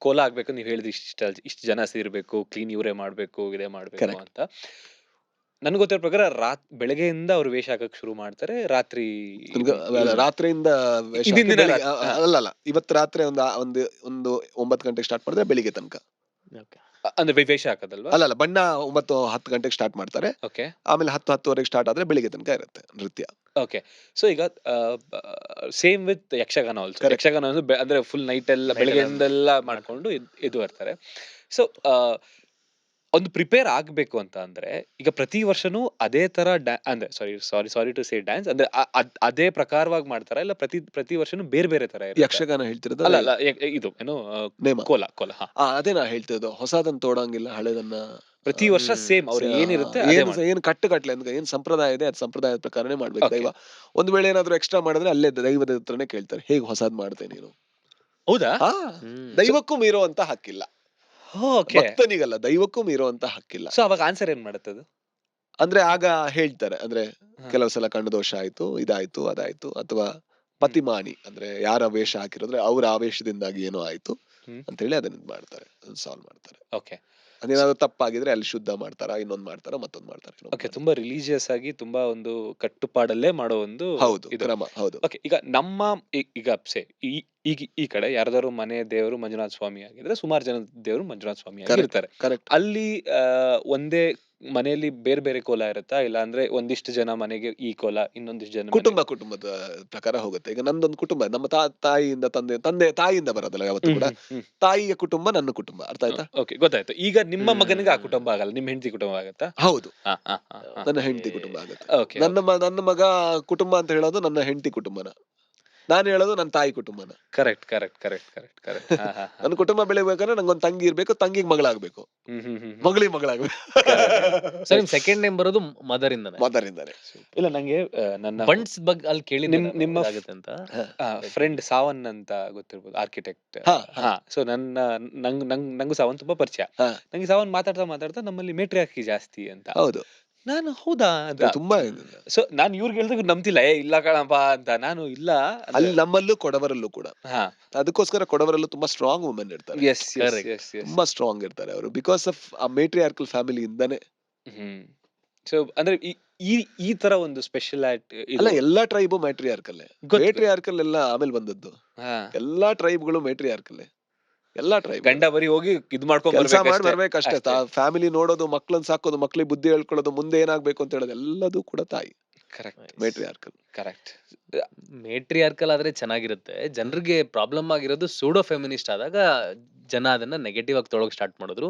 ಕೋಲ ಆಗ್ಬೇಕು, ನೀವ್ ಹೇಳಿದ್ರಿ ಇಷ್ಟು ಜನ ಸೇರ್ಬೇಕು, ಕ್ಲೀನ್ ಇವರೇ ಮಾಡ್ಬೇಕು, ಇದೇ ಮಾಡ್ಬೇಕು ಕರೆಕ್ಟ್. ಅಂತ. ನನ್ಗೆ ಗೊತ್ತಿರೋ ಪ್ರಕಾರ ಬೆಳಗ್ಗೆಯಿಂದ ಅವ್ರು ವೇಷ ಹಾಕಕ್ ಶುರು ಮಾಡ್ತಾರೆ, ರಾತ್ರಿ ರಾತ್ರಿಯಿಂದ ವೇಷ ಹಿಂದಿನ ಹಾಕಿ ದಿನ ಬೆಳಿಗ್ಗೆ ರಾತ್ರಿ. ಅಲ್ಲಲ್ಲ, ಇವತ್ತು ರಾತ್ರಿ ಒಂದು 9 ಗಂಟೆಗೆ ಸ್ಟಾರ್ಟ್ ಮಾಡಿದ್ರೆ ಬೆಳಿಗ್ಗೆ ತನಕ. ಅಂದ್ರೆ ವೇಷ ಹಾಕೋದಲ್ವಾ? ಅಲ್ಲಲ್ಲ, ಬಣ್ಣ 9-10 ಗಂಟೆಗೆ ಸ್ಟಾರ್ಟ್ ಮಾಡ್ತಾರೆ. ಓಕೆ ಆಮೇಲೆ 10-10:30 ಸ್ಟಾರ್ಟ್ ಆದ್ರೆ ಬೆಳಿಗ್ಗೆ ತನಕ ಇರುತ್ತೆ ನೃತ್ಯ. ಓಕೆ. ಸೊ ಈಗ same with Yakshagana also. Correct. Yakshagana ಅಂದ್ರೆ ಫುಲ್ ನೈಟ್ ಎಲ್ಲ ಬೆಳಗ್ಗೆಯಿಂದೆಲ್ಲ ಮಾಡ್ಕೊಂಡು ಇದು ಬರ್ತಾರೆ. ಸೊ ಒಂದು ಪ್ರಿಪೇರ್ ಆಗ್ಬೇಕು ಅಂತ ಅಂದ್ರೆ ಈಗ ಪ್ರತಿ ವರ್ಷನೂ ಅದೇ ತರ ಅಂದ್ರೆ ಸಾರಿ ಟು ಸೇ ಡ್ಯಾನ್ಸ್ ಅಂದ್ರೆ ಅದೇ ಪ್ರಕಾರವಾಗಿ ಮಾಡ್ತಾರ, ಇಲ್ಲ ಪ್ರತಿ ವರ್ಷನೂ ಬೇರೆ ಬೇರೆ ತರ ಇರುತ್ತೆ? ಯಕ್ಷಗಾನ ಹೇಳ್ತಿರೋದು ಅಲ್ಲ ಅಲ್ಲ ಇದು ಏನು ನೇಮ. ಕೋಲ ಕೋಲ. ಹಾ, ಅದೇ ನಾ ಹೇಳ್ತಿರೋದು, ಹೊಸದನ್ನ ತೋಡಂಗಿಲ್ಲ, ಹಳೆದನ್ನ ಪ್ರತಿ ವರ್ಷ ಸೇಮ್ ಅವ್ರು ಏನಿರುತ್ತೆ ಅದೇ ಏನು ಕಟ್ಟುಕಟ್ಲೆ ಅಂದ್ರೆ ಏನ್ ಸಂಪ್ರದಾಯ ಇದೆ ಅದು ಸಂಪ್ರದಾಯದ ಪ್ರಕಾರನೇ ಮಾಡ್ಬೇಕು. Okay. ದೈವ ಒಂದ್ ವೇಳೆ ಏನಾದ್ರು ಎಕ್ಸ್ಟ್ರಾ ಮಾಡಿದ್ರೆ ಅಲ್ಲೇ ದೈವದ ಹತ್ರನೇ ಕೇಳ್ತಾರೆ, ಹೇಗ್ ಹೊಸದ್ ಮಾಡ್ತೇನೆ ನೀನು. ಹೌದಾ? ದೈವಕ್ಕೂ ಮೀರುವಂತ ಹಕ್ಕಿಲ್ಲ, ಓಕೆ. ಭಕ್ತನಿಗಲ್ಲ, ದೈವಕ್ಕೂ ಮೀರುವಂತ ಹಕ್ಕಿಲ್ಲ. ಸೊ ಅವಾಗ ಆನ್ಸರ್ ಏನ್ ಮಾಡುತ್ತೆ ಅದು? ಅಂದ್ರೆ ಆಗ ಹೇಳ್ತಾರೆ, ಅಂದ್ರೆ ಕೆಲವು ಸಲ ಕಣ್ಣು ದೋಷ ಆಯ್ತು, ಇದಾಯ್ತು, ಅದಾಯ್ತು, ಅಥವಾ ಪತಿಮಾನಿ ಅಂದ್ರೆ ಯಾರ ವೇಷ ಹಾಕಿರೋದ್ರೆ ಅವ್ರ ಆವೇಶದಿಂದಾಗಿ ಏನೋ ಆಯ್ತು ಅಂತ ಹೇಳಿ ಅದನ್ನ ಮಾಡ್ತಾರೆ, ಸಾಲ್ವ್ ಮಾಡ್ತಾರೆ. ಓಕೆ. ಅದೇನಾದ್ರು ತಪ್ಪಾಗಿದ್ರೆ ಅಲ್ಲಿ ಶುದ್ಧ ಮಾಡ್ತಾರ, ಇನ್ನೊಂದ್ ಮಾಡ್ತಾರ, ಮತ್ತೊಂದ್ ಮಾಡ್ತಾರೆ. ಓಕೆ, ತುಂಬಾ ರಿಲಿಜಿಯಸ್ ಆಗಿ ತುಂಬಾ ಒಂದು ಕಟ್ಟುಪಾಡಲ್ಲೇ ಮಾಡೋ ಒಂದು ಹೌದು ಇದು. ಕ್ರಮ. ಹೌದು. ಓಕೆ, ಈಗ ನಮ್ಮ ಈಗ ಈಗ ಈ ಕಡೆ ಯಾರ್ದಾದ್ರು ಮನೆ ದೇವರು ಮಂಜುನಾಥ ಸ್ವಾಮಿ ಆಗಿದ್ರೆ ಸುಮಾರು ಜನ ದೇವರು ಮಂಜುನಾಥ ಸ್ವಾಮಿ ಆಗಿರ್ತಾರೆ. ಕರೆಕ್ಟ್. ಅಲ್ಲಿ ಒಂದೇ ಮನೆಯಲ್ಲಿ ಬೇರೆ ಬೇರೆ ಕೋಲ ಇರುತ್ತಾ, ಇಲ್ಲ ಅಂದ್ರೆ ಒಂದಿಷ್ಟು ಜನ ಮನೆಗೆ ಈ ಕೋಲ, ಇನ್ನೊಂದಿಷ್ಟು ಜನ ಕುಟುಂಬದ ಪ್ರಕಾರ ಹೋಗುತ್ತೆ. ಈಗ ನಂದೊಂದು ಕುಟುಂಬ, ನಮ್ಮ ತಾಯಿಯಿಂದ ತಾಯಿಯಿಂದ ಬರೋದಲ್ಲ ಯಾವತ್ತು ಕೂಡ. ತಾಯಿಯ ಕುಟುಂಬ ನನ್ನ ಕುಟುಂಬ, ಅರ್ಥ ಆಯ್ತಾ? ಓಕೆ, ಗೊತ್ತಾಯ್ತು. ಈಗ ನಿಮ್ಮ ಮಗನಿಗೆ ಆ ಕುಟುಂಬ ಆಗಲ್ಲ, ನಿಮ್ಮ ಹೆಂಡತಿ ಕುಟುಂಬ ಆಗತ್ತಾ? ಹೌದು, ಹಾ ಹಾ ಹಾ. ನನ್ನ ಹೆಂಡತಿ ಕುಟುಂಬ ಆಗುತ್ತೆ. ಓಕೆ. ನನ್ನ ಮಗ ಕುಟುಂಬ ಅಂತ ಹೇಳೋದು ನನ್ನ ಹೆಂಡತಿ ಕುಟುಂಬನ, ನಾನು ಹೇಳೋದು ನನ್ನ ತಾಯಿ ಕುಟುಂಬನ. Correct correct correct correct correct. ನನ್ನ ಕುಟುಂಬ ಬೆಳಿಬೇಕಾದ್ರೆ ನಂಗೊಂದು ತಂಗಿ ಇರ್ಬೇಕು, ತಂಗಿಗೆ ಮಗಳಾಗ್ಬೇಕು, ಮಗಳಿಗೆ ಮಗಳಾಗ್ಬೇಕು. ಸರ್, ನಿಮ್ ಸೆಕೆಂಡ್ ನೇಮ್ ಬರೋದು ಮದರ್ ಇಂದಾನೆ? ಮದರ್ ಇಂದಾನೆ. ಇಲ್ಲ, ನಂಗೆ ನನ್ನ ಬಂಡ್ಸ್ ಬಗ್ಗೆ ಅಲ್ಲಿ ಕೇಳಿ ನಿಮ್ಮ ಆಗುತ್ತೆ ಅಂತ. ಫ್ರೆಂಡ್ ಸಾವನ್ ಅಂತ ಗೊತ್ತಿರ್ಬೋದು, ಆರ್ಕಿಟೆಕ್ಟ್. ಸೊ ನಂಗೂ ಸಾವನ್ ತುಂಬಾ ಪರಿಚಯ. ನಂಗೆ ಸಾವನ್ ಮಾತಾಡ್ತಾ ನಮ್ಮಲ್ಲಿ ಮೇಟ್ರಿಯಾರ್ಕಿ ಜಾಸ್ತಿ ಅಂತ. ಹೌದು, ನಾನು ಹೌದಾ ಅಂತ ತುಂಬಾ. ಸೊ ನಾನು ಇವ್ರಿಗೆ ಹೇಳಿದಾಗ ನಂಬ್ತಿಲ್ಲ, ಇಲ್ಲ ಕಣಪ್ಪ ಅಂತ. ನಾನು ಇಲ್ಲ, ಅಲ್ಲಿ ನಮ್ಮಲ್ಲೂ ಕೊಡವರಲ್ಲೂ ಕೂಡ. ಹಾ, ಅದಕ್ಕೋಸ್ಕರ ಕೊಡವರಲ್ಲೂ ತುಂಬಾ ಸ್ಟ್ರಾಂಗ್ ವುಮೆನ್ ಇರ್ತಾರೆ. Yes yes yes. ತುಂಬಾ ಸ್ಟ್ರಾಂಗ್ ಇರ್ತಾರೆ ಅವರು, ಬಿಕಾಸ್ ಆಫ್ ಆ ಮೇಟ್ರಿಯಾರ್ಕಲ್ ಫ್ಯಾಮಿಲಿ ಇಂದಾನೆ. ಸೊ ಅಂದ್ರೆ ಈ ತರ ಒಂದು ಸ್ಪೆಷಲ್ ಅಲ್ಲ, ಎಲ್ಲಾ ಟ್ರೈಬು ಮೇಟ್ರಿಯಾರ್ಕಲ್ಲೇ. ಮೇಟ್ರಿಯಾರ್ಕಲ್ ಎಲ್ಲ ಆಮೇಲೆ ಬಂದದ್ದು. ಎಲ್ಲಾ ಟ್ರೈಬ್ಗಳು ಮೇಟ್ರಿಯಾರ್ಕಲ್ಲೇ, ಎಲ್ಲಾ ಟ್ರೈಬ್. ಗಂಡ ಬರಿ ಹೋಗಿ ಇದ್ ಮಾಡ್ಕೊಂಡು ಕೆಲಸ ಮಾಡಿ ಬರ್ಬೇಕಷ್ಟೇ. ಫ್ಯಾಮಿಲಿ ನೋಡೋದು, ಮಕ್ಳನ್ನ ಸಾಕೋದು, ಮಕ್ಳಿಗೆ ಬುದ್ಧಿ ಹೇಳ್ಕೊಳ್ಳೋದು, ಮುಂದೆ ಏನಾಗ್ಬೇಕು ಅಂತ ಹೇಳೋದು ಎಲ್ಲದೂ ಕೂಡ ತಾಯಿ. ಕರೆಕ್ಟ್, ಮೇಟ್ರಿಯಾರ್ಕಲ್. ಕರೆಕ್ಟ್. ಮೇಟ್ರಿಯಾರ್ಕಲ್ ಆದ್ರೆ ಚೆನ್ನಾಗಿರುತ್ತೆ. ಜನರಿಗೆ ಪ್ರಾಬ್ಲಮ್ ಆಗಿರೋದು ಸೂಡೋ ಫೆಮಿನಿಸ್ಟ್ ಆದಾಗ ಜನ ಅದನ್ನ ನೆಗೆಟಿವ್ ಆಗಿ ತೊಳಕ್ ಸ್ಟಾರ್ಟ್ ಮಾಡಿದ್ರು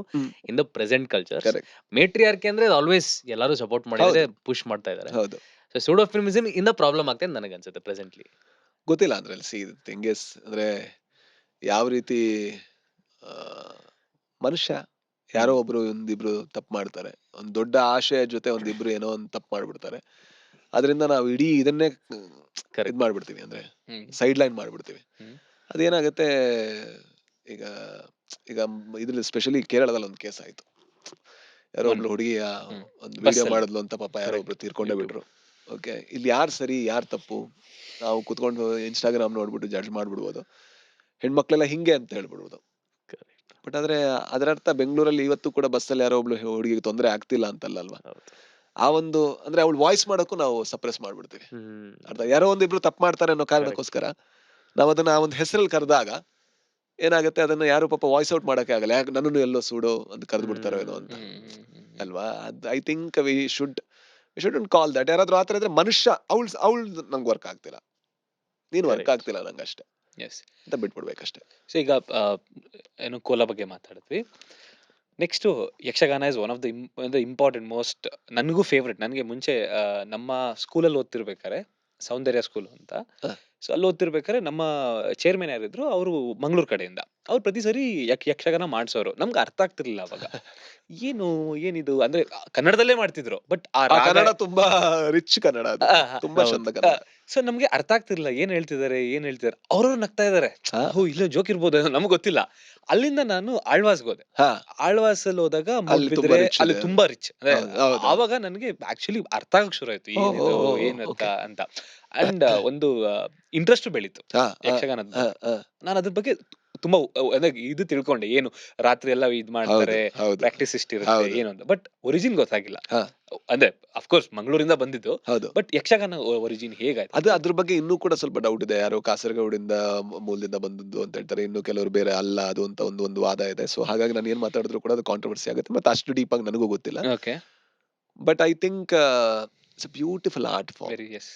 ಇನ್ ದ ಪ್ರೆಸೆಂಟ್ ಕಲ್ಚರ್. ಮೇಟ್ರಿಯಾರ್ಕಿ ಅಂದ್ರೆ ಆಲ್ವೇಸ್ ಎಲ್ಲರೂ ಸಪೋರ್ಟ್ ಮಾಡಿದ್ರೆ ಪುಷ್ ಮಾಡ್ತಾ ಇದಾರೆ. ಹೌದು. ಸೊ ಸೂಡೋ ಫೆಮಿನಿಸಂ ಇಂದ ಪ್ರಾಬ್ಲಮ್ ಆಗ್ತದೆ ನನಗೆ ಅನ್ಸುತ್ತೆ ಪ್ರೆಸೆಂಟ್ಲಿ. ಗೊತ್ತಿಲ್ಲ ಅಂದ್ರೆ ಥಿಂಗ್ ಇಸ್, ಅಂದ್ರೆ ಯಾವ ರೀತಿ ಮನುಷ್ಯ ಯಾರೋ ಒಬ್ರು ಒಂದಿಬ್ರು ತಪ್ಪು ಮಾಡ್ತಾರೆ, ಒಂದ್ ದೊಡ್ಡ ಆಶಯ ಜೊತೆ ಒಂದಿಬ್ರು ಏನೋ ಒಂದ್ ತಪ್ಪು ಮಾಡ್ಬಿಡ್ತಾರೆ. ಅದರಿಂದ ನಾವು ಇಡೀ ಇದನ್ನೇ ಇದ್ ಮಾಡ್ಬಿಡ್ತೀವಿ, ಅಂದ್ರೆ ಸೈಡ್ ಲೈನ್ ಮಾಡ್ಬಿಡ್ತೀವಿ. ಅದೇನಾಗುತ್ತೆ, ಈಗ ಇದ್ರಲ್ಲಿ ಸ್ಪೆಷಲಿ ಕೇರಳದಲ್ಲಿ ಒಂದು ಕೇಸ್ ಆಯ್ತು. ಯಾರೋ ಒಬ್ಳು ಹುಡುಗಿಯ ಒಂದು ವಿಡಿಯೋ ಮಾಡಿದ್ಲು ಅಂತ, ಪಾಪ ಯಾರೋ ಒಬ್ರು ತೀರ್ಕೊಂಡೇ ಬಿಟ್ರು. ಓಕೆ, ಇಲ್ಲಿ ಯಾರು ಸರಿ ಯಾರು ತಪ್ಪು ನಾವು ಕುತ್ಕೊಂಡು ಇನ್ಸ್ಟಾಗ್ರಾಮ್ ನೋಡ್ಬಿಟ್ಟು ಜಡ್ಜ್ ಮಾಡ್ಬಿಡ್ಬೋದು. ಹೆಣ್ಮಕ್ಳೆಲ್ಲ ಹಿಂಗೆ ಅಂತ ಹೇಳ್ಬಿಡ್ಬೋದು. ಬಟ್ ಆದ್ರೆ ಅದರ ಅರ್ಥ ಬೆಂಗಳೂರಲ್ಲಿ ಇವತ್ತು ಕೂಡ ಬಸ್ಸಲ್ಲಿ ಯಾರೋ ಒಬ್ಳು ಹುಡುಗಿಗೆ ತೊಂದರೆ ಆಗ್ತಿಲ್ಲ ಅಂತಲ್ಲ ಅಲ್ವಾ. ಆ ಒಂದು ಅಂದ್ರೆ ಅವಳು ವಾಯ್ಸ್ ಮಾಡೋಕ್ಕೂ ನಾವು ಸಪ್ರೆಸ್ ಮಾಡ್ಬಿಡ್ತೀವಿ. ಅರ್ಥ, ಯಾರೋ ಒಂದಿಬ್ರು ತಪ್ಪು ಮಾಡ್ತಾರೆ ಅನ್ನೋ ಕಾರಣಕ್ಕೋಸ್ಕರ ನಾವ್ ಅದನ್ನ ಆ ಒಂದು ಹೆಸರಲ್ಲಿ ಕರೆದಾಗ ಏನಾಗುತ್ತೆ, ಅದನ್ನ ಯಾರು ಪಾಪ ವಾಯ್ಸ್ ಔಟ್ ಮಾಡಕ್ಕೆ ಆಗಲ್ಲ. ಯಾಕೆ ನನ್ನನ್ನು ಎಲ್ಲೋ ಸೂಡೋ ಅಂತ ಕರೆದು ಬಿಡ್ತಾರೋ ಏನೋ ಅಂತ ಅಲ್ವಾ. I think we shouldn't call that. ಯಾರಾದ್ರೂ ಆತರ ಇದ್ರೆ ಮನುಷ್ಯ ಅವಳು ನಂಗೆ ವರ್ಕ್ ಆಗ್ತಿಲ್ಲ, ನೀನ್ ವರ್ಕ್ ಆಗ್ತಿಲ್ಲ ನಂಗೆ ಅಷ್ಟೇ ಅಂತ ಬಿಟ್ಬಿಡ್ಬೇಕಷ್ಟೇ. ಸೊ ಈಗ ಏನು ಕೋಲ ಬಗ್ಗೆ ಮಾತಾಡಿದ್ವಿ. Next Yakshagana is one of the important most, ನನಗೂ ಫೇವ್ರೆಟ್. ನನಗೆ ಮುಂಚೆ ನಮ್ಮ ಸ್ಕೂಲಲ್ಲಿ ಓದ್ತಿರ್ಬೇಕಾರೆ, ಸೌಂದರ್ಯ ಸ್ಕೂಲ್ ಅಂತ, ಸೊ ಅಲ್ಲಿ ಓದ್ತಿರ್ಬೇಕಾದ್ರೆ ನಮ್ಮ ಚೇರ್ಮನ್ ಯಾರಿದ್ರು, ಅವರು ಮಂಗಳೂರು ಕಡೆಯಿಂದ. ಅವ್ರು ಪ್ರತಿ ಸರಿ ಯಕ್ಷಗಾನ ಮಾಡ್ಸೋರು. ನಮ್ಗೆ ಅರ್ಥ ಆಗ್ತಿರ್ಲಿಲ್ಲ ಅವಾಗ, ಏನಿದು ಅಂದ್ರೆ ಕನ್ನಡದಲ್ಲೇ ಮಾಡ್ತಿದ್ರು, ಬಟ್ ಕನ್ನಡ ತುಂಬಾ ರಿಚ್ ಕನ್ನಡ, ತುಂಬಾ ಚಂದ ಕನ್ನಡ. ಸೊ ನಮ್ಗೆ ಅರ್ಥ ಆಗ್ತಿರ್ಲಿಲ್ಲ ಏನ್ ಹೇಳ್ತಿದ್ದಾರೆ. ಅವ್ರವ್ರು ನಗ್ತಾ ಇದಾರೆ, ಇಲ್ಲ ಜೋಕ್ ಇರ್ಬೋದು, ನಮ್ಗೆ ಗೊತ್ತಿಲ್ಲ. ಅಲ್ಲಿಂದ ನಾನು ಆಳ್ವಾಸ್ಗೆ ಹೋದೆ. ಆಳ್ವಾಸ್ ಅಲ್ಲಿ ಹೋದಾಗ ಅಲ್ಲಿ ತುಂಬಾ ರಿಚ್. ಆವಾಗ ನನ್ಗೆ ಆಕ್ಚುಲಿ ಅರ್ಥ ಆಗಕ್ ಶುರು ಆಯ್ತು ಏನಂತ ಅಂತ. ಅಂಡ್ ಒಂದು ಇಂಟ್ರೆಸ್ಟ್ ಬೆಳೀತು ಯಕ್ಷಗಾನದ. ನಾನು ಅದ್ರ ಬಗ್ಗೆ ತುಂಬಾ ಅಂದ್ರೆ ಇದು ತಿಳ್ಕೊಂಡೆ ಏನು ರಾತ್ರಿ ಎಲ್ಲ ಇದ್ ಹೌದು ಮಾಡ್ತಾರೆ, ಹೌದು ಪ್ರಾಕ್ಟೀಸ್ ಇಷ್ಟಿರುತ್ತೆ ಹೌದು ಏನು ಅಂತ. ಬಟ್ ಒರಿಜಿನ್ ಗೊತ್ತಾಗಿಲ್ಲ. ಹಾ ಅಂದ್ರೆ ಅಫ್ಕೋರ್ಸ್ ಮಂಗಳೂರಿಂದ ಬಂದಿದ್ದು. ಹೌದು ಬಟ್ ಯಕ್ಷಗಾನ ಒರಿಜಿನ್ ಹೇಗಾಯ್ತು ಅದು ಅಂತ? ಅದ್ರ ಬಗ್ಗೆ ಇನ್ನೂ ಕೂಡ ಸ್ವಲ್ಪ ಡೌಟ್ ಇದೆ. ಯಾರೋ ಕಾಸರಗೋಡಿಂದ ಮೂಲದಿಂದ ಬಂದದ್ದು ಅಂತ ಹೇಳ್ತಾರೆ, ಇನ್ನು ಕೆಲವರು ಬೇರೆ ಅಲ್ಲ ಅದು ಅಂತ ಒಂದು ವಾದ ಇದೆ. ಸೊ ಹಾಗಾಗಿ ನಾನು ಏನ್ ಮಾತಾಡಿದ್ರು ಕೂಡ ಅದು ಕಾಂಟ್ರವರ್ಸಿ ಆಗುತ್ತೆ, ಮತ್ತೆ ಅಷ್ಟು ಡೀಪ್ ಆಗಿ ನನಗೂ ಗೊತ್ತಿಲ್ಲ. Okay. But I think it's a beautiful art form. Very yes.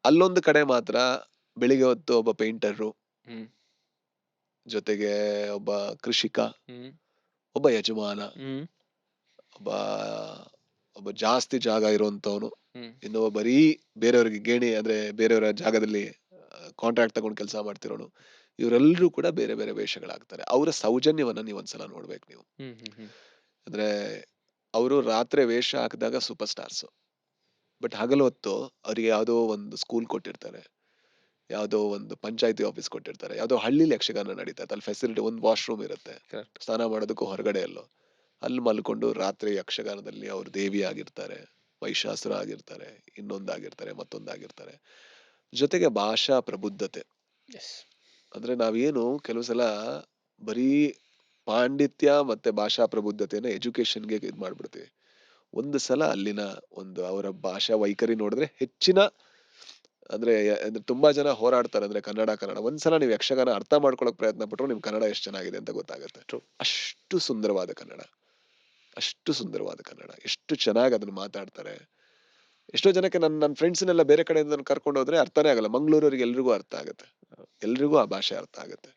ಅಲ್ಲೊಂದು ಕಡೆ ಮಾತ್ರ ಬೆಳಿಗ್ಗೆ ಹೊತ್ತು ಒಬ್ಬ ಪೇಂಟರು, ಹ್ಮ್ ಜೊತೆಗೆ ಒಬ್ಬ ಕೃಷಿಕ, ಹ್ಮ್ ಒಬ್ಬ ಯಜಮಾನ, ಹ್ಮ್ ಒಬ್ಬ ಒಬ್ಬ ಜಾಸ್ತಿ ಜಾಗ ಇರುವಂತವನು, ಹ್ಮ್ ಇನ್ನೊಬ್ಬ ಬರೀ ಬೇರೆಯವ್ರಿಗೆ ಗೇಣಿ ಅಂದ್ರೆ ಬೇರೆಯವರ ಜಾಗದಲ್ಲಿ ಕಾಂಟ್ರಾಕ್ಟ್ ತಗೊಂಡು ಕೆಲಸ ಮಾಡ್ತಿರೋನು. ಇವರೆಲ್ಲರೂ ಕೂಡ ಬೇರೆ ಬೇರೆ ವೇಷಗಳಾಗ್ತಾರೆ. ಅವರ ಸೌಜನ್ಯವನ್ನ ನೀವು ಒಂದ್ಸಲ ನೋಡ್ಬೇಕು ನೀವು. ಹ್ಮ್ ಹ್ಮ್ ಹ್ಮ್ ಅಂದ್ರೆ ಅವರು ರಾತ್ರಿ ವೇಷ ಹಾಕಿದಾಗ ಸೂಪರ್ ಸ್ಟಾರ್ಸ್, ಬಟ್ ಹಗಲು ಹೊತ್ತು ಅವ್ರಿಗೆ ಯಾವ್ದೋ ಒಂದು ಸ್ಕೂಲ್ ಕೊಟ್ಟಿರ್ತಾರೆ, ಯಾವ್ದೋ ಒಂದು ಪಂಚಾಯತಿ ಆಫೀಸ್ ಕೊಟ್ಟಿರ್ತಾರೆ, ಯಾವ್ದೋ ಹಳ್ಳಿಲಿ ಯಕ್ಷಗಾನ ನಡೀತಾ ಇರುತ್ತೆ. ಅಲ್ಲಿ ಫೆಸಿಲಿಟಿ, ಒಂದು ವಾಶ್ರೂಮ್ ಇರುತ್ತೆ, ಕರೆಕ್ಟ್. ಸ್ನಾನ ಮಾಡೋದಕ್ಕೂ ಹೊರಗಡೆ ಎಲ್ಲೋ, ಅಲ್ಲಿ ಮಲ್ಕೊಂಡು ರಾತ್ರಿ ಯಕ್ಷಗಾನದಲ್ಲಿ ಅವ್ರು ದೇವಿ ಆಗಿರ್ತಾರೆ, ಮಹಿಷಾಸುರ ಆಗಿರ್ತಾರೆ, ಇನ್ನೊಂದಾಗಿರ್ತಾರೆ, ಮತ್ತೊಂದಾಗಿರ್ತಾರೆ. ಜೊತೆಗೆ ಭಾಷಾ ಪ್ರಬುದ್ಧತೆ. ಎಸ್. ಅಂದ್ರೆ ನಾವೇನು ಕೆಲವು ಸಲ ಬರೀ ಪಾಂಡಿತ್ಯ ಮತ್ತೆ ಭಾಷಾ ಪ್ರಬುದ್ಧತೆಯನ್ನ ಎಜುಕೇಶನ್ಗೆ ಇದ್ ಮಾಡ್ಬಿಡ್ತೀವಿ. ಒಂದು ಸಲ ಅಲ್ಲಿನ ಒಂದು ಅವರ ಭಾಷಾ ವೈಖರಿ ನೋಡಿದ್ರೆ ಹೆಚ್ಚಿನ ಅಂದ್ರೆ ತುಂಬಾ ಜನ ಹೋರಾಡ್ತಾರೆ ಅಂದ್ರೆ ಕನ್ನಡ. ಒಂದ್ಸಲ ನೀವು ಯಕ್ಷಗಾನ ಅರ್ಥ ಮಾಡ್ಕೊಳಕ್ ಪ್ರಯತ್ನ ಪಟ್ರು ನಿಮ್ ಕನ್ನಡ ಎಷ್ಟು ಚೆನ್ನಾಗಿದೆ ಅಂತ ಗೊತ್ತಾಗುತ್ತೆ. True. ಅಷ್ಟು ಸುಂದರವಾದ ಕನ್ನಡ, ಅಷ್ಟು ಸುಂದರವಾದ ಕನ್ನಡ, ಎಷ್ಟು ಚೆನ್ನಾಗಿ ಅದನ್ನ ಮಾತಾಡ್ತಾರೆ. ಎಷ್ಟೋ ಜನಕ್ಕೆ ನನ್ನ ಫ್ರೆಂಡ್ಸ್ನೆಲ್ಲ ಬೇರೆ ಕಡೆಯಿಂದ ಕರ್ಕೊಂಡು ಹೋದ್ರೆ ಅರ್ಥನೇ ಆಗಲ್ಲ. ಮಂಗಳೂರವರಿಗೆ ಎಲ್ರಿಗೂ ಅರ್ಥ ಆಗುತ್ತೆ, ಎಲ್ರಿಗೂ ಆ ಭಾಷೆ ಅರ್ಥ ಆಗುತ್ತೆ.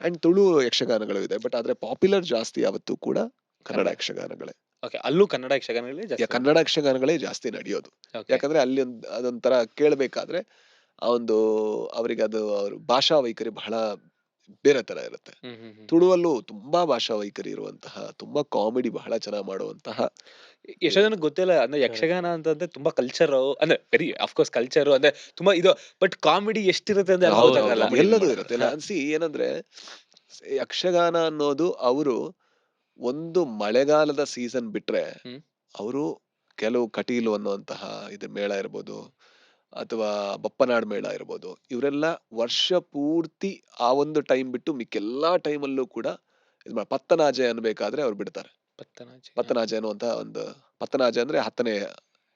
ಅಂಡ್ ತುಳು ಯಕ್ಷಗಾನಗಳು ಇದೆ, ಬಟ್ ಆದ್ರೆ ಪಾಪ್ಯುಲರ್ ಜಾಸ್ತಿ ಯಾವತ್ತೂ ಕೂಡ ಕನ್ನಡ ಕನ್ನಡ. ಯಕ್ಷಗಾನಗಳೇ. ಓಕೆ. ಅಲ್ಲೂ ಕನ್ನಡ ಯಕ್ಷಗಾನಗಳೇ ಜಾಸ್ತಿ. ಕನ್ನಡ ಯಕ್ಷಗಾನಗಳೇ ಜಾಸ್ತಿ ನಡೆಯೋದು. ಓಕೆ. ಯಾಕಂದ್ರೆ ಅಲ್ಲಿ ಅದೊಂಥರ ಕೇಳ್ಬೇಕಾದ್ರೆ ಆ ಒಂದು ಅವರಿಗೆ ಅದು ಅವ್ರ ಭಾಷಾ ವೈಖರಿ ಬಹಳ ಬೇರೆ ತರ ಇರುತ್ತೆ. ಹ್ಮ್ ಹ್ಮ್ ಹ್ಮ್ ತುಳುವಲ್ಲೂ ತುಂಬಾ ಭಾಷಾ ವೈಖರಿ ಇರುವಂತಹ, ತುಂಬಾ ಕಾಮಿಡಿ ಬಹಳ ಚೆನ್ನಾಗಿ ಮಾಡುವಂತಹ. ಎಷ್ಟೋ ಜನಕ್ಕೆ ಗೊತ್ತಿಲ್ಲ ಅಂದ್ರೆ ಯಕ್ಷಗಾನ ಅಂತಂದ್ರೆ ತುಂಬಾ ಕಲ್ಚರ್, ಅಂದ್ರೆ ವೆರಿ ಅಫ್ಕೋರ್ಸ್ ಕಲ್ಚರ್ ಅಂದ್ರೆ ತುಂಬಾ ಇದು, ಬಟ್ ಕಾಮಿಡಿ ಎಷ್ಟಿರುತ್ತೆ ಅಂದ್ರೆ ಹೌದು, ಗೊತ್ತಾಗಲ್ಲ. comedy ಎಲ್ಲದೂ ಮಾಡ್ತಾರೆ. ಇರುತ್ತೆ. ಇಲ್ಲ ಅನ್ಸಿ ಏನಂದ್ರೆ ಯಕ್ಷಗಾನ ಅನ್ನೋದು ಅವರು ಒಂದು ಮಳೆಗಾಲದ ಸೀಸನ್ ಬಿಟ್ರೆ, ಹ್ಮ್. ಅವರು ಕೆಲವು ಕಟೀಲು ಅನ್ನುವಂತಹ ಇದು ಮೇಳ ಇರ್ಬೋದು, ಅಥವಾ ಬಪ್ಪನಾಡ್ ಮೇಳ ಇರ್ಬೋದು, ಇವರೆಲ್ಲ ವರ್ಷ ಪೂರ್ತಿ ಆ ಒಂದು ಟೈಮ್ ಬಿಟ್ಟು ಮಿಕ್ಕೆಲ್ಲಾ ಟೈಮಲ್ಲೂ ಕೂಡ ಪತ್ತನಾಜೆ ಅನ್ಬೇಕಾದ್ರೆ ಅವ್ರು ಬಿಡ್ತಾರೆ. ಪತ್ತನಾಜೆ. ಪತ್ತನಾಜೆ ಅನ್ನುವಂತ ಒಂದು, ಪತ್ತನಾಜೆ ಅಂದ್ರೆ 10ನೇ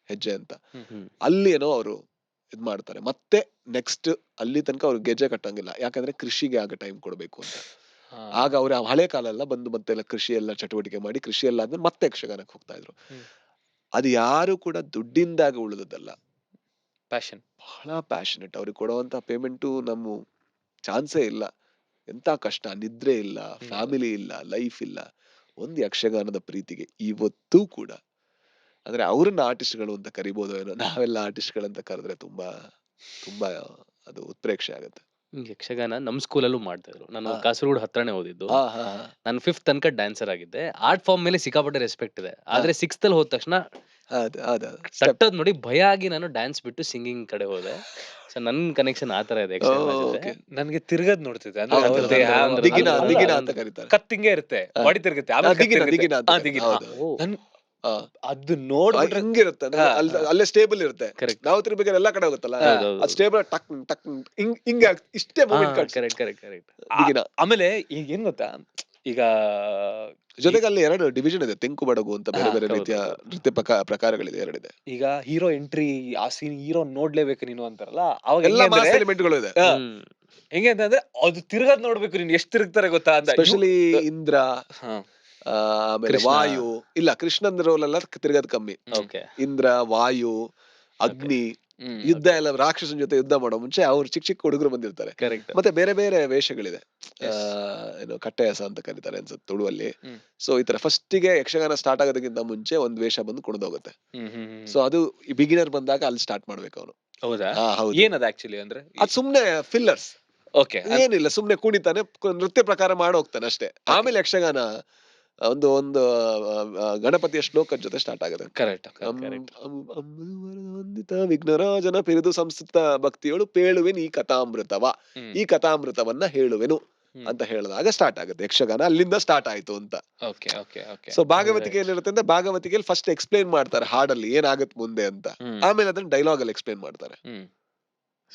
ಹೆಜ್ಜೆ ಅಂತ. ಹ್ಮ್. ಅಲ್ಲಿ ಏನೋ ಅವರು ಇದ್ ಮಾಡ್ತಾರೆ. ಮತ್ತೆ ನೆಕ್ಸ್ಟ್ ಅಲ್ಲಿ ತನಕ ಅವ್ರು ಗೆಜ್ಜೆ ಕಟ್ಟಂಗಿಲ್ಲ, ಯಾಕಂದ್ರೆ ಕೃಷಿಗೆ ಆಗ ಟೈಮ್ ಕೊಡ್ಬೇಕು ಅಂತ. ಹಾ. ಆಗ ಅವ್ರ ಹಳೆ ಕಾಲ ಎಲ್ಲ ಬಂದು ಮತ್ತೆ ಎಲ್ಲ ಕೃಷಿ ಎಲ್ಲ ಚಟುವಟಿಕೆ ಮಾಡಿ, ಕೃಷಿ ಎಲ್ಲ ಆದ್ಮೇಲೆ ಮತ್ತೆ ಯಕ್ಷಗಾನಕ್ಕೆ ಹೋಗ್ತಾ ಇದ್ರು. ಹ್ಮ್. ಅದು ಯಾರು ಕೂಡ ದುಡ್ಡಿಂದಾಗ ಉಳಿದದ್ದಲ್ಲ, ಪ್ಯಾಷನ್. ಬಹಳ ಪ್ಯಾಷನೆಟ್. ಅವ್ರಿಗೆ ಕೊಡುವಂತ ಪೇಮೆಂಟು ನಮ್ಮ ಚಾನ್ಸೇ ಇಲ್ಲ. ಎಂತ ಕಷ್ಟ, ನಿದ್ರೆ ಇಲ್ಲ, ಫ್ಯಾಮಿಲಿ ಇಲ್ಲ, ಲೈಫ್ ಇಲ್ಲ, ಒಂದು ಯಕ್ಷಗಾನದ ಪ್ರೀತಿಗೆ ಇವತ್ತೂ ಕೂಡ. ಅಂದ್ರೆ ಅವ್ರನ್ನ ಆರ್ಟಿಸ್ಟ್ಗಳು ಅಂತ ಕರಿಬೋದು ಏನೋ, ನಾವೆಲ್ಲ ಆರ್ಟಿಸ್ಟ್ಗಳಂತ ಕರೆದ್ರೆ ತುಂಬಾ ತುಂಬಾ ಅದು ಉತ್ಪ್ರೇಕ್ಷೆ ಆಗುತ್ತೆ. ಯಕ್ಷಗಾನ ನಮ್ ಸ್ಕೂಲಲ್ಲೂ ಮಾಡ್ತಾ ಇದ್ರು. ನಾನು ಹಾ. ಕಾಸರಗೋಡು ಹತ್ರನೇ ಓದಿದ್ದು. ಹಾ ಹಾ ಹಾ ನಾನು 5th ತನಕ ಡ್ಯಾನ್ಸರ್ ಆಗಿದ್ದೆ. ಆರ್ಟ್ ಫಾರ್ಮ್ ಮೇಲೆ ಸಿಕ್ಕಾಪಟ್ಟೆ ರೆಸ್ಪೆಕ್ಟ್ ಇದೆ. ಆದ್ರೆ 6th ಅಲ್ಲಿ ಹೋದ ತಕ್ಷಣ ಅದ ಸ್ಟೆಪ್. ತಟ್ಟೋದ್ ನೋಡಿ ಭಯ ಆಗಿ ನಾನು ಡ್ಯಾನ್ಸ್ ಬಿಟ್ಟು ಸಿಂಗಿಂಗ್ ಕಡೆ ಹೋದೆ. ಸೊ ನನ್ ಕನೆಕ್ಷನ್ ಆ ತರ ಇದೆ ಯಕ್ಷಗಾನ ಜೊತೆ. ಓಕೆ. ನನ್ಗೆ ತಿರ್ಗದ್ ನೋಡ್ತಿದ್ದೆ ಅಂದ್ರೆ ಹೌದು, ಅವ್ರದ್ದೇ ಹೌದು, ಆ- ಒಂದು ದಿಗಿನ ಅಲ್ಲ, ದಿಗಿನ ಒಂದು- ಅಂತ ಕರೀತಾರೆ. ಕತ್ತಿಂಗೆ ಇರುತ್ತೆ, ಹಾ. ಬಾಡಿ ತಿರುಗುತ್ತೆ, ಆಮೇಲೆ ಕತ್ತ್ ದಿಗಿನ ತಿರುಗುತ್ತೆ. ದಿಗಿನ ಅಂತ ಆ, ಕರೀತಾರೆ. ದಿಗಿನ. ಹೌದು. ಓ, ನನ್ ಹಾ. ಅದು ನೋಡ್ಬಿಟ್ರೆ ಹಿಂಗಿರುತ್ತೆ ಅಂದ್ರೆ ಹಾ, ಅಲ್ಲೇ ಸ್ಟೇಬಲ್ ಇರುತ್ತೆ. Correct. ನಾವು ತಿರ್ಬೇಕಾದ್ರೆ ಎಲ್ಲಾ ಕಡೆ ಹೋಗುತ್ತಲ್ಲ, ಹೌದು, ಹೌದು. ಅದು ಸ್ಟೇಬಲ್ ಟಕ್ ಟಕ್ ಹಿಂಗೆ ಇಷ್ಟೇ ಮೂಮೆಂಟ್ ಕಟ್ಸ್ ಕರೆಕ್ಟ್. ದಿಗಿನ. ಆಮೇಲೆ ಈಗ ಏನ್ ಗೊತ್ತಾ, ಈಗ ಜೊತೆಗೆ ಅಲ್ಲಿ 2 ಡಿವಿಷನ್ ಇದೆ, ತೆಂಕು ಬಡಗು ಅಂತ ಬೇರೆ ಹಾ, ಬೇರೆ ಹೌದು, ರೀತಿಯ ಹೌದು. ನೃತ್ಯ ಪ್ರಕಾರಗಳಿದೆ, 2 ಇದೆ. ಈಗ ಹೀರೋ ಎಂಟ್ರಿ, ಆ ಸೀನ್ ಹೀರೋ ನೋಡ್ಲೇಬೇಕು ನೀನು ಅಂತಾರಲ್ಲ, ಅವಾಗ ಎಲ್ಲ ಹೆಂಗೆ ಮಾಸ್ ಅಂದ್ರೆ ಎಲಿಮೆಂಟ್ಗಳು ಇದೆ. ಹಾ, ಹೆಂಗೆ ಅಂತಂದ್ರೆ ಅದು ತಿರ್ಗದ್ ನೋಡ್ಬೇಕು ನೀನ್ ಎಷ್ಟ್ ತಿರುಗ್ತಾರೆ ಗೊತ್ತಾ ಅಂತ. ಸ್ಪೆಷಲಿ ಇಂದ್ರ, ಹಾ, ಆಮೇಲೆ ಕೃಷ್ಣ. ವಾಯು. ಇಲ್ಲ, ಕೃಷ್ಣನ್ ರೋಲ್ ಎಲ್ಲ ತಿರ್ಗದ್ ಕಮ್ಮಿ. ಓಕೆ. ಇಂದ್ರ, ವಾಯು, ಅಗ್ನಿ, ಹ್ಮ್. ಯುದ್ಧ ಎಲ್ಲ ರಾಕ್ಷಸನ ಜೊತೆ ಯುದ್ಧ ಮಾಡೋ ಮುಂಚೆ ಅವ್ರು ಚಿಕ್ಕ ಚಿಕ್ಕ ಹುಡುಗರು ಬಂದಿರ್ತಾರೆ. ಕರೆಕ್ಟ್. ಮತ್ತೆ ಬೇರೆ ಬೇರೆ ವೇಷಗಳಿದೆ. Yes. ಏನು ಕಟ್ಟೆಯಸ ಅಂತ ಕರೀತಾರೆ ಅನ್ಸುತ್ತೆ ತುಳುವಲ್ಲಿ. ಹ್ಮ್. ಸೊ ಈ ತರ ಫಸ್ಟಿಗೆ ಯಕ್ಷಗಾನ ಸ್ಟಾರ್ಟ್ ಆಗೋದಕ್ಕಿಂತ ಮುಂಚೆ ಒಂದ್ ವೇಷ ಬಂದು ಕುಣಿದೋಗುತ್ತೆ. ಹ್ಮ್. ಸೊ ಅದು ಈ ಬಿಗಿನರ್ ಬಂದಾಗ ಅಲ್ಲಿ ಸ್ಟಾರ್ಟ್ ಮಾಡ್ಬೇಕು ಅವನು. ಹೌದಾ? ಹೌದು. ಏನದ ಆಕ್ಚುಲಿ ಅಂದ್ರೆ? ಅದು ಸುಮ್ನೆ ಫಿಲ್ಲರ್ಸ್, ಓಕೆ. ಏನಿಲ್ಲ, ಸುಮ್ನೆ ಕುಣಿತಾನೆ, ನೃತ್ಯ ಪ್ರಕಾರ ಮಾಡಿ ಹೋಗ್ತಾನೆ ಅಷ್ಟೇ. ಆಮೇಲೆ ಯಕ್ಷಗಾನ ಒಂದು ಒಂದು ಗಣಪತಿಯ ಶ್ಲೋಕದ ಜೊತೆ ಸ್ಟಾರ್ಟ್ ಆಗುತ್ತೆ. ಕರೆಕ್ಟ್. ವಂದಿತ ವಿಘ್ನರಾಜನ ಪಿರಿದು ಸಂಸ್ಕೃತ ಭಕ್ತಿಯೋಳು ಪೇಳುವೆನು ಈ ಕಥಾಮೃತವ, ಈ ಕಥಾಮೃತವನ್ನ ಹೇಳುವೆನು ಅಂತ ಹೇಳಿದಾಗ ಸ್ಟಾರ್ಟ್ ಆಗುತ್ತೆ ಯಕ್ಷಗಾನ. ಅಲ್ಲಿಂದ ಸ್ಟಾರ್ಟ್ ಆಯ್ತು ಅಂತ. ಸೊ ಭಾಗವತಿಕೆ ಏನಿರುತ್ತೆ ಅಂದ್ರೆ, ಭಾಗವತಿಕೆಯಲ್ಲಿ ಫಸ್ಟ್ ಎಕ್ಸ್ಪ್ಲೈನ್ ಮಾಡ್ತಾರೆ ಹಾಡಲ್ಲಿ ಏನಾಗುತ್ತೆ ಮುಂದೆ ಅಂತ, ಆಮೇಲೆ ಅದನ್ನ ಡೈಲಾಗ್ ಅಲ್ಲಿ ಎಕ್ಸ್ಪ್ಲೈನ್ ಮಾಡ್ತಾರೆ.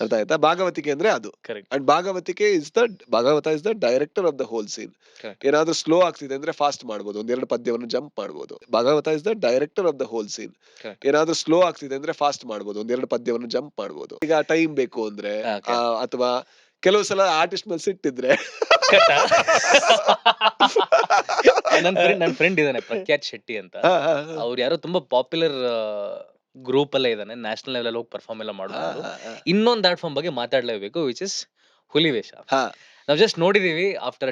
ಅರ್ಥ ಆಯ್ತಾ? ಭಾಗವತಿಕೆ ಅಂದ್ರೆ ಅದು. Correct. And Bhagavata is the director of the whole scene. Correct. ಏನಾದ್ರೂ ಸ್ಲೋ ಆಗ್ತಿದೆ ಅಂದ್ರೆ ಫಾಸ್ಟ್ ಮಾಡ್ಬೋದು, ಒಂದೆರಡು ಪದ್ಯವನ್ನು ಜಂಪ್ ಮಾಡ್ಬೋದು. Bhagavata is the director of the whole scene. Correct. ಏನಾದ್ರೂ ಸ್ಲೋ ಆಗ್ತಿದೆ ಅಂದ್ರೆ ಫಾಸ್ಟ್ ಮಾಡ್ಬೋದು, ಒಂದೆರಡು ಪದ್ಯವನ್ನು ಜಂಪ್ ಮಾಡ್ಬೋದು. ಈಗ ಟೈಮ್ ಬೇಕು ಅಂದ್ರೆ Okay. ಅಥವಾ ಕೆಲವು ಸಲ ಆರ್ಟಿಸ್ಟ್ ಮೇಲೆ ಸಿಟ್ಟಿದ್ರೆ ನನ್ ಫ್ರೆಂಡ್ ಇದಾನೆ ಪ್ರಖ್ಯಾತ್ ಶೆಟ್ಟಿ ಅಂತ. ಅವ್ರು ಯಾರೋ ತುಂಬಾ ಪಾಪ್ಯುಲರ್ ಗ್ರೂಪ್ ಅಲ್ಲೇ ಇದಾನೆ, ನ್ಯಾಷನಲ್ ಲೆವೆಲ್ ಅಲ್ಲಿ ಹೋಗಿ ಪರ್ಫಾರ್ಮ್ ಎಲ್ಲ ಮಾಡೋದು. ಇನ್ನೊಂದು ಆರ್ಟ್ ಫಾರ್ಮ್ ಬಗ್ಗೆ ಮಾತಾಡ್ಲೇಬೇಕು, ವಿಚ್ ಇಸ್ ಹುಲಿವೇಷ. ನಾವ್ ಜಸ್ಟ್ ನೋಡಿದೀವಿ ಆಫ್ಟರ್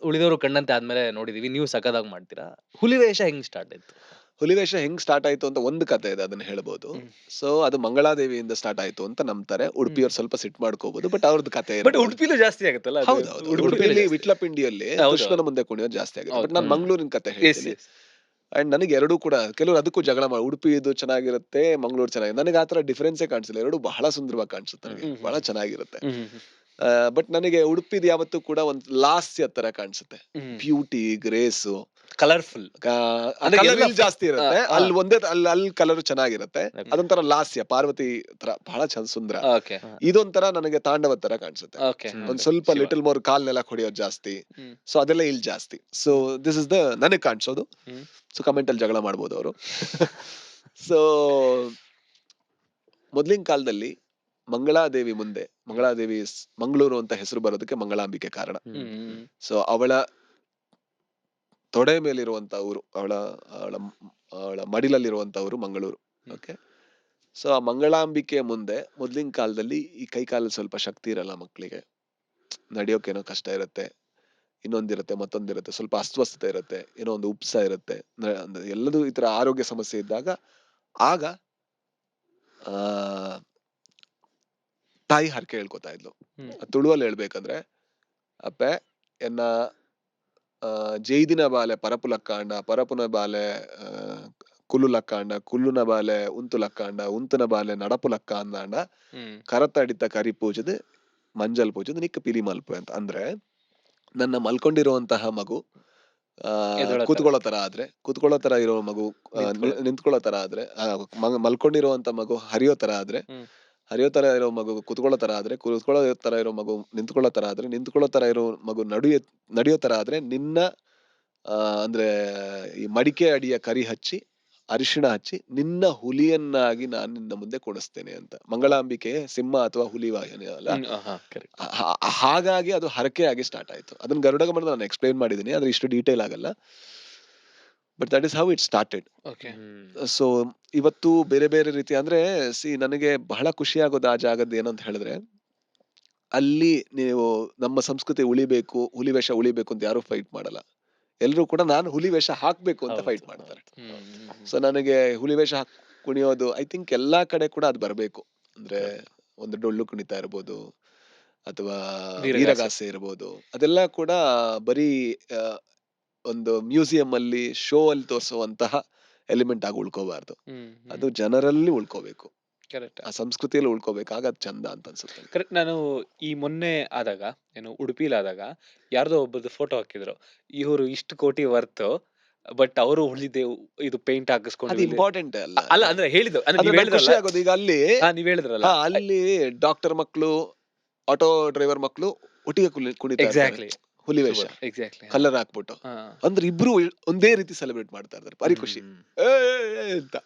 ಉಳಿದವರು ಕಣ್ಣಂತೆ ಆದ್ಮೇಲೆ ನೋಡಿದೀವಿ. ನೀವು ಸಖತ್ತಾಗಿ ಮಾಡ್ತೀರಾ. ಹುಲಿವೇಷ ಹೆಂಗ್ ಸ್ಟಾರ್ಟ್ ಆಯ್ತು? ಹುಲಿವೇಷ ಹೆಂಗ್ ಸ್ಟಾರ್ಟ್ ಆಯ್ತು ಅಂತ ಒಂದು ಕತೆ ಇದೆ, ಅದನ್ನ ಹೇಳ್ಬೋದು. ಸೊ ಅದು ಮಂಗಳಾದೇವಿಯಿಂದ ಸ್ಟಾರ್ಟ್ ಆಯ್ತು ಅಂತ ನಂಬ್ತಾರೆ. ಉಡುಪಿಯವ್ರು ಸ್ವಲ್ಪ ಸಿಟ್ ಮಾಡ್ಕೋಬಹುದು, ಬಟ್ ಅವ್ರದ್ದು ಕತೆ ಬಟ್ ಉಡುಪಿಲೂ ಜಾಸ್ತಿ ಆಗುತ್ತಲ್ಲ ಅದು? ಉಡುಪಿಯಲ್ಲಿ ವಿಟ್ಲಪಿಂಡಿಯಲ್ಲಿ ಕೃಷ್ಣನ ಮುಂದೆ ಕುಣಿಯೋದು ಜಾಸ್ತಿ ಆಗುತ್ತೆ. ಬಟ್ ನಾನು ಮಂಗಳೂರಿನ ಕತೆ ಹೇಳ್ತೀನಿ. ಅಂಡ್ ನನಗೆ ಎರಡೂ ಕೂಡ, ಕೆಲವರು ಅದಕ್ಕೂ ಜಗಳ ಮಾಡಿ ಉಡುಪಿ ಇದು ಚೆನ್ನಾಗಿರುತ್ತೆ, ಮಂಗಳೂರು ಚೆನ್ನಾಗಿದೆ. ನನಗೆ ಆತರ ಡಿಫರೆನ್ಸೇ ಕಾಣಿಸಿಲ್ಲ, ಎರಡು ಬಹಳ ಸುಂದರವಾಗಿ ಕಾಣಿಸುತ್ತೆ, ನನಗೆ ಬಹಳ ಚೆನ್ನಾಗಿರುತ್ತೆ. ಬಟ್ ನನಗೆ ಉಡುಪಿದು ಯಾವತ್ತೂ ಕೂಡ ಒಂದು ಲಾಸ್ಯ ತರ ಕಾಣಿಸುತ್ತೆ. ಬ್ಯೂಟಿ, ಗ್ರೇಸು, ಕಲರ್ಫುಲ್ ಜಾಸ್ತಿ ಇರುತ್ತೆ. ಅಲ್ಲಿ ಒಂದೇ ಅಲ್ಲಿ ಕಲರ್ ಚೆನ್ನಾಗಿರುತ್ತೆ. ಅದೊಂಥರ ಲಾಸ್ಯ, ಪಾರ್ವತಿ ತರ ಬಹಳ ಸುಂದರ. ಇದೊಂಥರ ನನಗೆ ತಾಂಡವ ತರ ಕಾಣಿಸುತ್ತೆ. ಒಂದ್ ಸ್ವಲ್ಪ ಲಿಟಲ್ ಮೋರ್ ಕಾಲ್ನೆಲ್ಲ ಹೊಡೆಯೋದು ಜಾಸ್ತಿ. ಸೊ ಅದೆಲ್ಲ ಇಲ್ಲಿ ಜಾಸ್ತಿ. ಸೊ ದಿಸ್ ಇಸ್ ದ ನನಗೆ ಕಾಣಿಸೋದು. ಸೊ ಕಮೆಂಟ್ ಅಲ್ಲಿ ಜಗಳ ಮಾಡ್ಬೋದು ಅವರು. ಸೊ ಮೊದ್ಲಿನ ಕಾಲದಲ್ಲಿ ಮಂಗಳಾದೇವಿ ಮುಂದೆ, ಮಂಗಳಾದೇವಿ ಮಂಗಳೂರು ಅಂತ ಹೆಸರು ಬರೋದಕ್ಕೆ ಮಂಗಳಾಂಬಿಕೆ ಕಾರಣ. ಸೊ ಅವಳ ತೊಡೆ ಮೇಲಿರುವಂತ ಊರು, ಅವಳ ಮಡಿಲಲ್ಲಿರುವಂತ ಊರು ಮಂಗಳೂರು. ಓಕೆ. ಸೊ ಆ ಮಂಗಳಾಂಬಿಕೆಯ ಮುಂದೆ ಮೊದ್ಲಿನ ಕಾಲದಲ್ಲಿ ಈ ಕೈ ಕಾಲಲ್ಲಿ ಸ್ವಲ್ಪ ಶಕ್ತಿ ಇರಲ್ಲ ಮಕ್ಕಳಿಗೆ, ನಡೆಯೋಕೇನೋ ಕಷ್ಟ ಇರುತ್ತೆ, ಇನ್ನೊಂದಿರುತ್ತೆ, ಮತ್ತೊಂದಿರುತ್ತೆ, ಸ್ವಲ್ಪ ಅಸ್ವಸ್ಥತೆ ಇರುತ್ತೆ, ಏನೋ ಒಂದು ಉಪ್ಸ ಇರುತ್ತೆ, ಎಲ್ಲದೂ ಈ ತರ ಆರೋಗ್ಯ ಸಮಸ್ಯೆ ಇದ್ದಾಗ ಆಗ ತಾಯಿ ಹರಕೆ ಹೇಳ್ಕೊತಾ ಇದ್ಲು. ತುಳುವಲ್ಲಿ ಹೇಳ್ಬೇಕಂದ್ರೆ, ಅಪ್ಪೆ ಎನ್ನ ಜೈದಿನ ಬಾಲೆ ಪರಪು ಲಕ್ಕಾಂಡ, ಪರಪುನ ಬಾಲೆ ಕುಲ್ಲು ಲಕ್ಕಾಂಡ, ಕುಲ್ಲುನ ಬಾಲೆ ಉಂತು ಲಕ್ಕಾಂಡ, ಉಂತುನ ಬಾಲೆ ನಡಪು ಲಕ್ಕ ಅಂದಾಂಡ, ಕರತಡಿತ ಕರಿ ಪೂಜದ ಮಂಜಲ್ ಪೂಜದ ನಿಕ್ಕ ಪಿಲಿ ಮಲ್ಪು ಅಂತ. ಅಂದ್ರೆ ನನ್ನ ಮಲ್ಕೊಂಡಿರುವಂತಹ ಮಗು ಕೂತ್ಕೊಳ್ಳೋ ತರ ಇರೋ ಮಗು, ನಿಂತ್ಕೊಳ್ಳೋ ತರ ಆದ್ರೆ, ಮಲ್ಕೊಂಡಿರುವಂತ ಮಗು ಹರಿಯೋ ತರ ಆದ್ರೆ, ಹರಿಯೋ ತರ ಇರೋ ಮಗು ಕೂತ್ಕೊಳ್ಳೋ ತರ ಆದ್ರೆ, ಕೂತ್ಕೊಳ್ಳೋ ತರ ಇರೋ ಮಗು ನಿಂತ್ಕೊಳ್ಳೋ ತರ ಆದ್ರೆ, ನಿಂತ್ಕೊಳ್ಳೋ ತರ ಇರೋ ಮಗು ನಡೆಯೋ ತರ ಆದ್ರೆ, ನಿನ್ನ ಅಂದ್ರೆ ಈ ಮಡಿಕೆ ಅಡಿಯ ಕರಿ ಹಚ್ಚಿ ಅರಿಶಿಣ ಹಚ್ಚಿ ನಿನ್ನ ಹುಲಿಯನ್ನಾಗಿ ನಾನು ನಿನ್ನ ಮುಂದೆ ಕೊಡಿಸ್ತೇನೆ ಅಂತ. ಮಂಗಳಾಂಬಿಕೆ ಸಿಂಹ ಅಥವಾ ಹುಲಿ ವಾಹಿನಿ ಅಲ್ಲ. ಹಾಗಾಗಿ ಅದು ಹರಕೆ ಆಗಿ ಸ್ಟಾರ್ಟ್ ಆಯ್ತು. ಅದನ್ನ ಗರುಡ ಗಮನ ನಾನು ಎಕ್ಸ್ಪ್ಲೈನ್ ಮಾಡಿದೀನಿ, ಆದ್ರೆ ಇಷ್ಟು ಡೀಟೇಲ್ ಆಗಲ್ಲ. But that is how it started. So ಇವತ್ತು ಬೇರೆ ಬೇರೆ ರೀತಿ ಅಂದ್ರೆ ನನಗೆ ಬಹಳ ಖುಷಿ ಆಗೋದು ಆ ಜಾಗದ್ದು ಏನಂತ ಹೇಳಿದ್ರೆ, ಅಲ್ಲಿ ನೀವು ನಮ್ಮ ಸಂಸ್ಕೃತಿ ಉಳಿಬೇಕು, ಹುಲಿವೇಷ ಉಳಿಬೇಕು ಅಂತ ಯಾರು ಫೈಟ್ ಮಾಡಲ್ಲ. ಎಲ್ರು ಕೂಡ ನಾನು ಹುಲಿವೇಷ ಹಾಕ್ಬೇಕು ಅಂತ ಫೈಟ್ ಮಾಡ್ತಾರೆ. ಸೊ ನನಗೆ ಹುಲಿವೇಷ ಕುಣಿಯೋದು ಐ ಥಿಂಕ್ ಎಲ್ಲಾ ಕಡೆ ಕೂಡ ಅದು ಬರ್ಬೇಕು. ಅಂದ್ರೆ ಒಂದು ಡೊಳ್ಳು ಕುಣಿತ ಇರ್ಬೋದು, ಅಥವಾ ವೀರಗಾಸೆ ಇರ್ಬೋದು, ಅದೆಲ್ಲ ಕೂಡ ಬರೀ ಒಂದು ಮ್ಯೂಸಿಯಂ ಅಲ್ಲಿ ಶೋ ಅಲ್ಲಿ ತೋರಿಸುವಂತಹ ಎಲಿಮೆಂಟ್ ಆಗಿ ಉಳ್ಕೋಬಾರ್ದು. ಅದು ಜನರಲ್ಲಿ ಉಳ್ಕೋಬೇಕು, ಆ ಸಂಸ್ಕೃತಿಯಲ್ಲಿ ಉಳ್ಕೋಬೇಕು, ಆಗ ಅದು ಚಂದ ಅಂತ ಅನ್ಸುತ್ತೆ. ಕರೆಕ್ಟ್. ನಾನು ಈ ಮೊನ್ನೆ ಆದಾಗ, ಏನು ಉಡುಪಿಲಿ ಆದಾಗ, ಯಾರ್ದೋ ಒಬ್ಬರದ್ದು ಫೋಟೋ ಹಾಕಿದ್ರು, ಇವರು ಇಷ್ಟು ಕೋಟಿ ವರ್ತ್, ಬಟ್ ಅವರು ಉಳಿದೆ ಇದು ಪೇಂಟ್ ಹಾಕಿಸ್ಕೊಂಡು. ಅದು ಇಂಪಾರ್ಟೆಂಟ್ ಅಲ್ಲ ಅಲ್ಲ ಅಂದ್ರೆ ಹೇಳಿದ್ರು, ಖುಷಿ ಆಗೋದು. ಈಗ ಅಲ್ಲಿ ನೀವ್ ಹೇಳಿದ್ರಲ್ಲ, ಅಲ್ಲಿ ಡಾಕ್ಟರ್ ಮಕ್ಕಳು, ಆಟೋ ಡ್ರೈವರ್ ಮಕ್ಕಳು ಒಟ್ಟಿಗೆ ಕುಣಿತಾ ಎಕ್ಸಾಕ್ಟ್ಲಿ ಹುಲಿವೇಷ, ಎಕ್ಸಾಕ್ಟ್ಲಿ ಕಲರ್ ಹಾಕ್ಬಿಟ್ಟು, ಅಂದ್ರೆ ಇಬ್ರು ಒಂದೇ ರೀತಿ ಸೆಲೆಬ್ರೇಟ್ ಮಾಡ್ತಾ ಇದ್ದಾರೆ, ಭಾರಿ ಖುಷಿ ಅಂತ.